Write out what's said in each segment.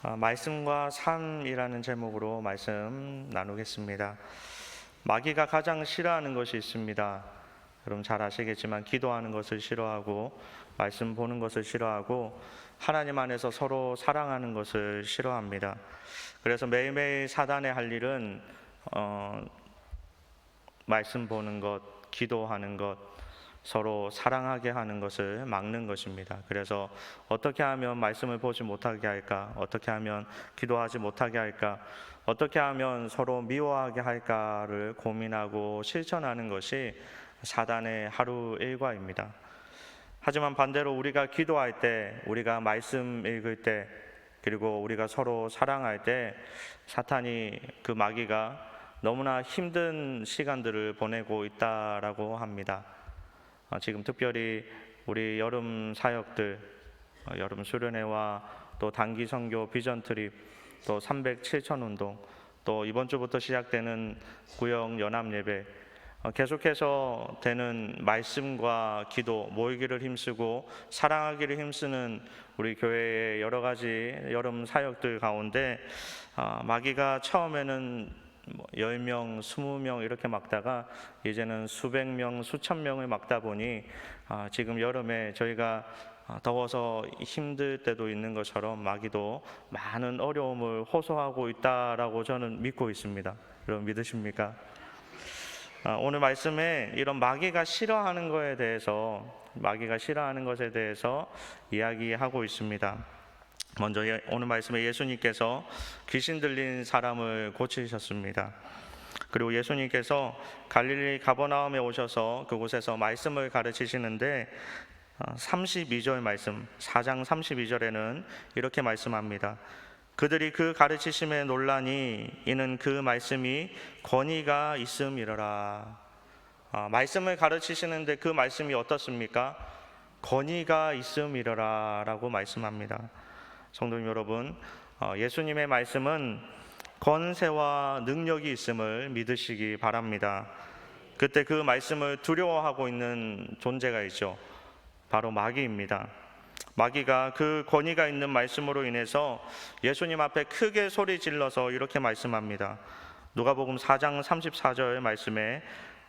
말씀과 삶이라는 제목으로 말씀 나누겠습니다. 마귀가 가장 싫어하는 것이 있습니다. 여러분 잘 아시겠지만 기도하는 것을 싫어하고 말씀 보는 것을 싫어하고 하나님 안에서 서로 사랑하는 것을 싫어합니다. 그래서 매일매일 사단의 할 일은 말씀 보는 것, 기도하는 것, 서로 사랑하게 하는 것을 막는 것입니다. 그래서 어떻게 하면 말씀을 보지 못하게 할까? 어떻게 하면 기도하지 못하게 할까? 어떻게 하면 서로 미워하게 할까를 고민하고 실천하는 것이 사단의 하루 일과입니다. 하지만 반대로 우리가 기도할 때, 우리가 말씀 읽을 때, 그리고 우리가 서로 사랑할 때 사탄이, 그 마귀가 너무나 힘든 시간들을 보내고 있다라고 합니다. 지금 특별히 우리 여름 사역들, 여름 수련회와 또 단기 선교 비전 트립, 또 307천 운동, 또 이번 주부터 시작되는 구역 연합 예배, 계속해서 되는 말씀과 기도, 모이기를 힘쓰고 사랑하기를 힘쓰는 우리 교회의 여러 가지 여름 사역들 가운데 마귀가 처음에는 10명, 20명 이렇게 막다가 이제는 수백 명, 수천 명을 막다 보니 지금 여름에 저희가 더워서 힘들 때도 있는 것처럼 마귀도 많은 어려움을 호소하고 있다라고 저는 믿고 있습니다. 여러분 믿으십니까? 오늘 말씀에 이런 마귀가 싫어하는 것에 대해서 이야기하고 있습니다. 먼저 오늘 말씀에 예수님께서 귀신 들린 사람을 고치셨습니다. 그리고 예수님께서 갈릴리 가버나움에 오셔서 그곳에서 말씀을 가르치시는데 32절 말씀, 4장 32절에는 이렇게 말씀합니다. 그들이 그 가르치심에 놀라니 이는 그 말씀이 권위가 있음이러라. 말씀을 가르치시는데 그 말씀이 어떻습니까? 권위가 있음이러라 라고 말씀합니다. 성도님 여러분, 예수님의 말씀은 권세와 능력이 있음을 믿으시기 바랍니다. 그때 그 말씀을 두려워하고 있는 존재가 있죠. 바로 마귀입니다. 마귀가 그 권위가 있는 말씀으로 인해서 예수님 앞에 크게 소리 질러서 이렇게 말씀합니다. 누가복음 4장 34절 말씀에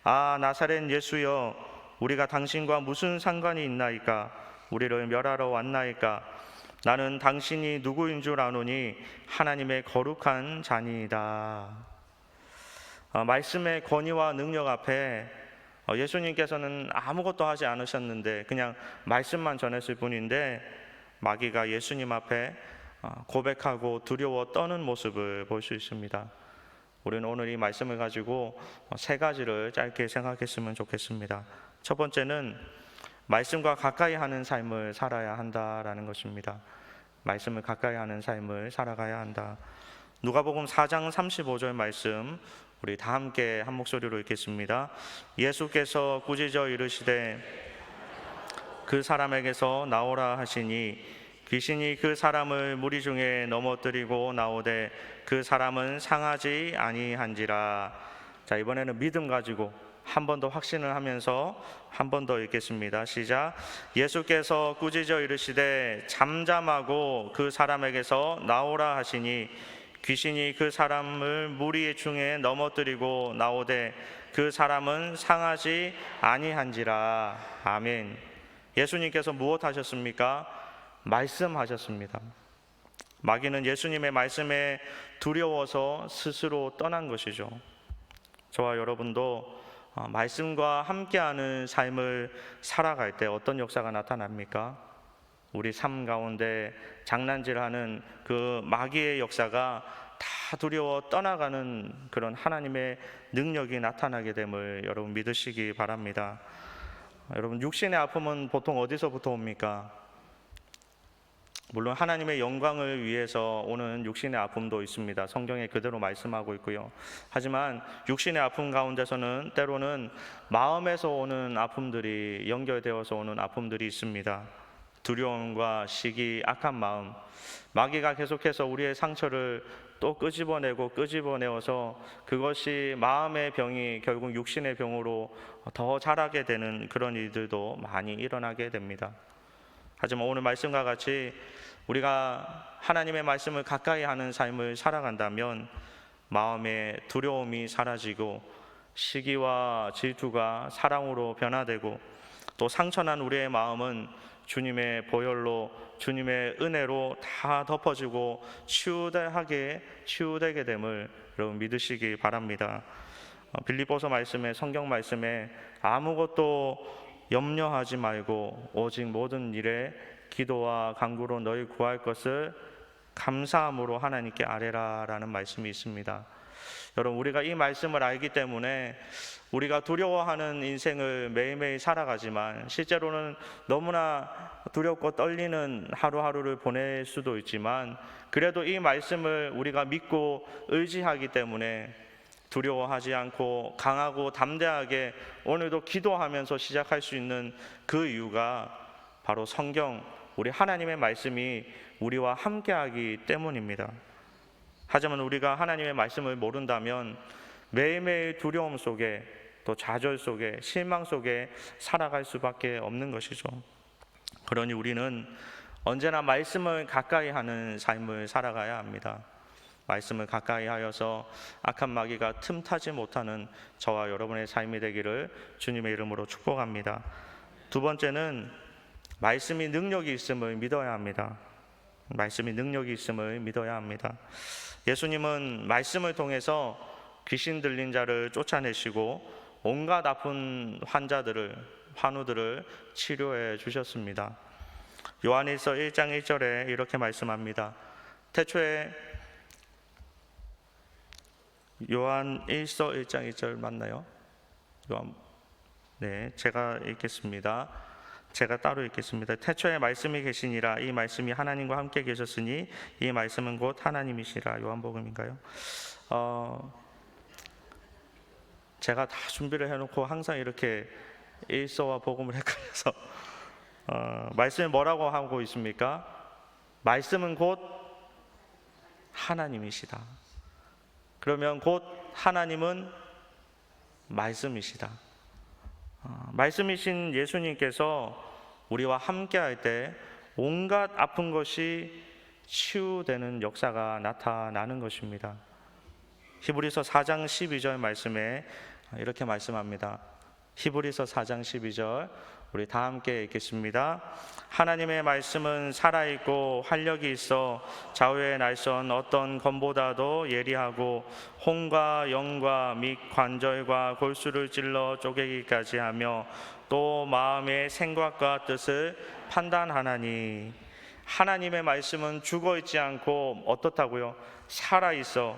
나사렛 예수여, 우리가 당신과 무슨 상관이 있나이까? 우리를 멸하러 왔나이까? 나는 당신이 누구인 줄 아노니 하나님의 거룩한 자니이다. 말씀의 권위와 능력 앞에 예수님께서는 아무것도 하지 않으셨는데 그냥 말씀만 전했을 뿐인데 마귀가 예수님 앞에 고백하고 두려워 떠는 모습을 볼 수 있습니다. 우리는 오늘 이 말씀을 가지고 세 가지를 짧게 생각했으면 좋겠습니다. 첫 번째는 말씀과 가까이 하는 삶을 살아야 한다라는 것입니다. 말씀을 가까이 하는 삶을 살아가야 한다. 누가복음 4장 35절 말씀 우리 다 함께 한 목소리로 읽겠습니다. 예수께서 꾸짖어 이르시되 그 사람에게서 나오라 하시니 귀신이 그 사람을 무리 중에 넘어뜨리고 나오되 그 사람은 상하지 아니한지라. 자, 이번에는 믿음 가지고 한 번 더 확신을 하면서 한 번 더 읽겠습니다. 시작. 예수께서 꾸짖어 이르시되 잠잠하고 그 사람에게서 나오라 하시니 귀신이 그 사람을 무리 중에 넘어뜨리고 나오되 그 사람은 상하지 아니한지라. 아멘. 예수님께서 무엇 하셨습니까? 말씀하셨습니다. 마귀는 예수님의 말씀에 두려워서 스스로 떠난 것이죠. 저와 여러분도 말씀과 함께하는 삶을 살아갈 때 어떤 역사가 나타납니까? 우리 삶 가운데 장난질하는 그 마귀의 역사가 다 두려워 떠나가는 그런 하나님의 능력이 나타나게 됨을 여러분 믿으시기 바랍니다. 여러분 육신의 아픔은 보통 어디서부터 옵니까? 물론 하나님의 영광을 위해서 오는 육신의 아픔도 있습니다. 성경에 그대로 말씀하고 있고요. 하지만 육신의 아픔 가운데서는 때로는 마음에서 오는 아픔들이 연결되어서 오는 아픔들이 있습니다. 두려움과 시기, 악한 마음, 마귀가 계속해서 우리의 상처를 또 끄집어내어서 그것이 마음의 병이 결국 육신의 병으로 더 자라게 되는 그런 일들도 많이 일어나게 됩니다. 하지만 오늘 말씀과 같이 우리가 하나님의 말씀을 가까이 하는 삶을 살아간다면 마음의 두려움이 사라지고 시기와 질투가 사랑으로 변화되고 또 상처난 우리의 마음은 주님의 보혈로, 주님의 은혜로 다 덮어지고 치유되게 됨을 여러분 믿으시기 바랍니다. 빌립보서 말씀에, 성경 말씀에 아무것도 염려하지 말고 오직 모든 일에 기도와 간구로 너희 구할 것을 감사함으로 하나님께 아뢰라라는 말씀이 있습니다. 여러분, 우리가 이 말씀을 알기 때문에 우리가 두려워하는 인생을 매일매일 살아가지만 실제로는 너무나 두렵고 떨리는 하루하루를 보낼 수도 있지만 그래도 이 말씀을 우리가 믿고 의지하기 때문에 두려워하지 않고 강하고 담대하게 오늘도 기도하면서 시작할 수 있는 그 이유가 바로 성경, 우리 하나님의 말씀이 우리와 함께하기 때문입니다. 하지만 우리가 하나님의 말씀을 모른다면 매일매일 두려움 속에 또 좌절 속에 실망 속에 살아갈 수밖에 없는 것이죠. 그러니 우리는 언제나 말씀을 가까이 하는 삶을 살아가야 합니다. 말씀을 가까이 하여서 악한 마귀가 틈타지 못하는 저와 여러분의 삶이 되기를 주님의 이름으로 축복합니다. 두 번째는 말씀이 능력이 있음을 믿어야 합니다. 말씀이 능력이 있음을 믿어야 합니다. 예수님은 말씀을 통해서 귀신 들린 자를 쫓아내시고 온갖 아픈 환우들을 치료해 주셨습니다. 요한일서 1장 1절에 이렇게 말씀합니다. 태초에 요한일서 1장 1절 맞나요? 네, 제가 읽겠습니다. 제가 따로 읽겠습니다. 태초에 말씀이 계시니라. 이 말씀이 하나님과 함께 계셨으니 이 말씀은 곧 하나님이시라. 요한복음인가요? 제가 다 준비를 해놓고 항상 이렇게 일서와 복음을 헷갈려서 말씀이 뭐라고 하고 있습니까? 말씀은 곧 하나님이시다. 그러면 곧 하나님은 말씀이시다. 말씀이신 예수님께서 우리와 함께할 때 온갖 아픈 것이 치유되는 역사가 나타나는 것입니다. 히브리서 4장 12절 말씀에 이렇게 말씀합니다. 히브리서 4장 12절 우리 다 함께 읽겠습니다. 하나님의 말씀은 살아있고 활력이 있어 좌우의 날선 어떤 검보다도 예리하고 혼과 영과 및 관절과 골수를 찔러 쪼개기까지 하며 또 마음의 생각과 뜻을 판단하나니. 하나님의 말씀은 죽어있지 않고 어떻다고요? 살아있어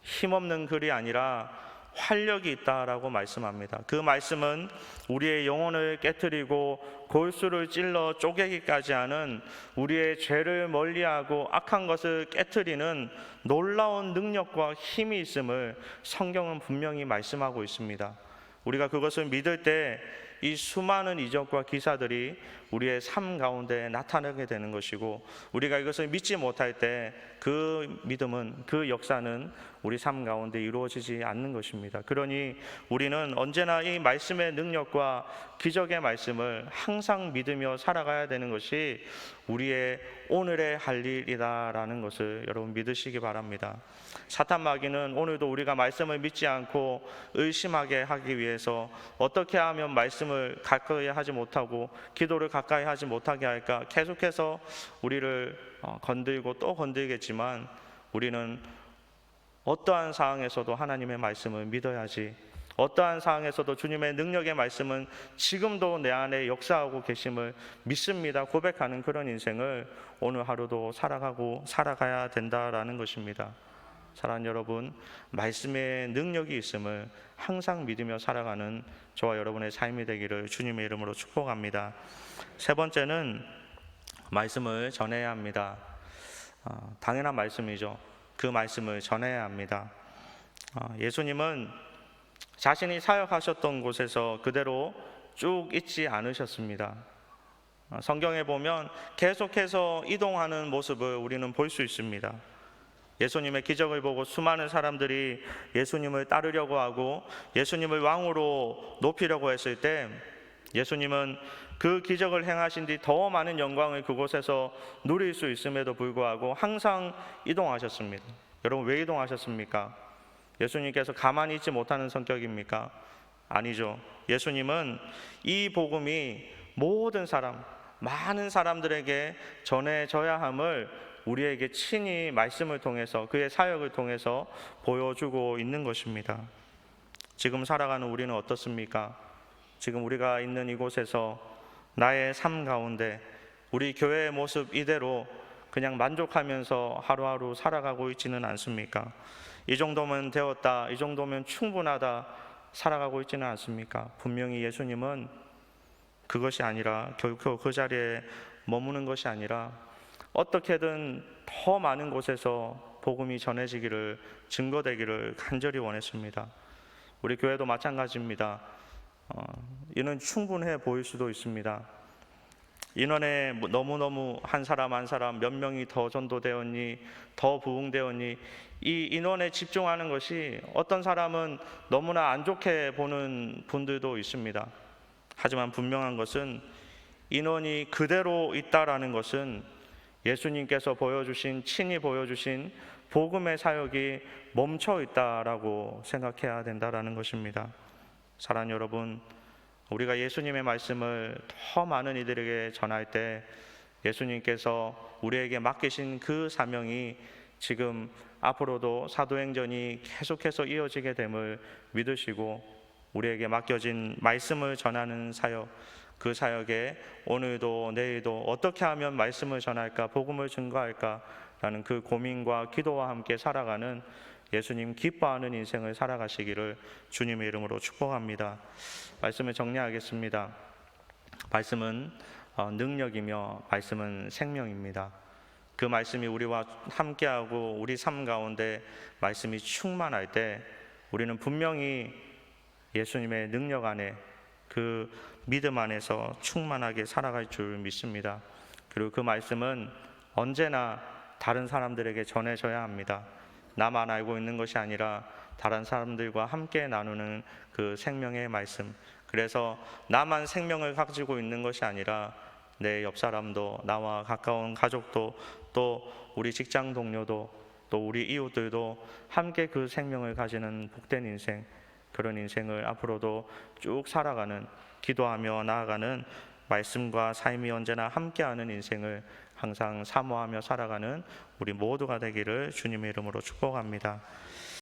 힘없는 글이 아니라 활력이 있다라고 말씀합니다. 그 말씀은 우리의 영혼을 깨트리고 골수를 찔러 쪼개기까지 하는 우리의 죄를 멀리하고 악한 것을 깨트리는 놀라운 능력과 힘이 있음을 성경은 분명히 말씀하고 있습니다. 우리가 그것을 믿을 때 이 수많은 이적과 기사들이 우리의 삶 가운데 나타나게 되는 것이고, 우리가 이것을 믿지 못할 때 그 믿음은, 그 역사는 우리 삶 가운데 이루어지지 않는 것입니다. 그러니 우리는 언제나 이 말씀의 능력과 기적의 말씀을 항상 믿으며 살아가야 되는 것이 우리의 오늘의 할 일이다라는 것을 여러분 믿으시기 바랍니다. 사탄 마귀는 오늘도 우리가 말씀을 믿지 않고 의심하게 하기 위해서 어떻게 하면 말씀을 가까이 하지 못하고 기도를 가까이 하지 못하게 할까 계속해서 우리를 건들고 또 건들겠지만, 우리는 어떠한 상황에서도 하나님의 말씀을 믿어야지, 어떠한 상황에서도 주님의 능력의 말씀은 지금도 내 안에 역사하고 계심을 믿습니다 고백하는 그런 인생을 오늘 하루도 살아가야 된다라는 것입니다. 사랑하는 여러분, 말씀의 능력이 있음을 항상 믿으며 살아가는 저와 여러분의 삶이 되기를 주님의 이름으로 축복합니다. 세 번째는 말씀을 전해야 합니다. 당연한 말씀이죠. 그 말씀을 전해야 합니다. 예수님은 자신이 사역하셨던 곳에서 그대로 쭉 있지 않으셨습니다. 성경에 보면 계속해서 이동하는 모습을 우리는 볼 수 있습니다. 예수님의 기적을 보고 수많은 사람들이 예수님을 따르려고 하고 예수님을 왕으로 높이려고 했을 때 예수님은 그 기적을 행하신 뒤 더 많은 영광을 그곳에서 누릴 수 있음에도 불구하고 항상 이동하셨습니다. 여러분, 왜 이동하셨습니까? 예수님께서 가만히 있지 못하는 성격입니까? 아니죠. 예수님은 이 복음이 모든 사람, 많은 사람들에게 전해져야 함을 우리에게 친히 말씀을 통해서, 그의 사역을 통해서 보여주고 있는 것입니다. 지금 살아가는 우리는 어떻습니까? 지금 우리가 있는 이곳에서 나의 삶 가운데 우리 교회의 모습 이대로 그냥 만족하면서 하루하루 살아가고 있지는 않습니까? 이 정도면 되었다, 이 정도면 충분하다 살아가고 있지는 않습니까? 분명히 예수님은 그것이 아니라, 결코 그 자리에 머무는 것이 아니라 어떻게든 더 많은 곳에서 복음이 전해지기를, 증거되기를 간절히 원했습니다. 우리 교회도 마찬가지입니다. 이는 충분해 보일 수도 있습니다. 인원에 너무너무 한 사람 한 사람 몇 명이 더 전도되었니, 더 부흥되었니, 이 인원에 집중하는 것이 어떤 사람은 너무나 안 좋게 보는 분들도 있습니다. 하지만 분명한 것은 인원이 그대로 있다라는 것은 예수님께서 보여주신, 친히 보여주신 복음의 사역이 멈춰 있다라고 생각해야 된다라는 것입니다. 사랑하는 여러분, 우리가 예수님의 말씀을 더 많은 이들에게 전할 때 예수님께서 우리에게 맡기신 그 사명이 지금 앞으로도 사도행전이 계속해서 이어지게 됨을 믿으시고, 우리에게 맡겨진 말씀을 전하는 사역, 그 사역에 오늘도 내일도 어떻게 하면 말씀을 전할까, 복음을 증거할까 라는 그 고민과 기도와 함께 살아가는, 예수님 기뻐하는 인생을 살아가시기를 주님의 이름으로 축복합니다. 말씀을 정리하겠습니다. 말씀은 능력이며 말씀은 생명입니다. 그 말씀이 우리와 함께하고 우리 삶 가운데 말씀이 충만할 때 우리는 분명히 예수님의 능력 안에, 그 믿음 안에서 충만하게 살아갈 줄 믿습니다. 그리고 그 말씀은 언제나 다른 사람들에게 전해져야 합니다. 나만 알고 있는 것이 아니라 다른 사람들과 함께 나누는 그 생명의 말씀. 그래서 나만 생명을 가지고 있는 것이 아니라 내 옆 사람도, 나와 가까운 가족도, 또 우리 직장 동료도, 또 우리 이웃들도 함께 그 생명을 가지는 복된 인생, 그런 인생을 앞으로도 쭉 살아가는, 기도하며 나아가는, 말씀과 삶이 언제나 함께하는 인생을 항상 사모하며 살아가는 우리 모두가 되기를 주님의 이름으로 축복합니다.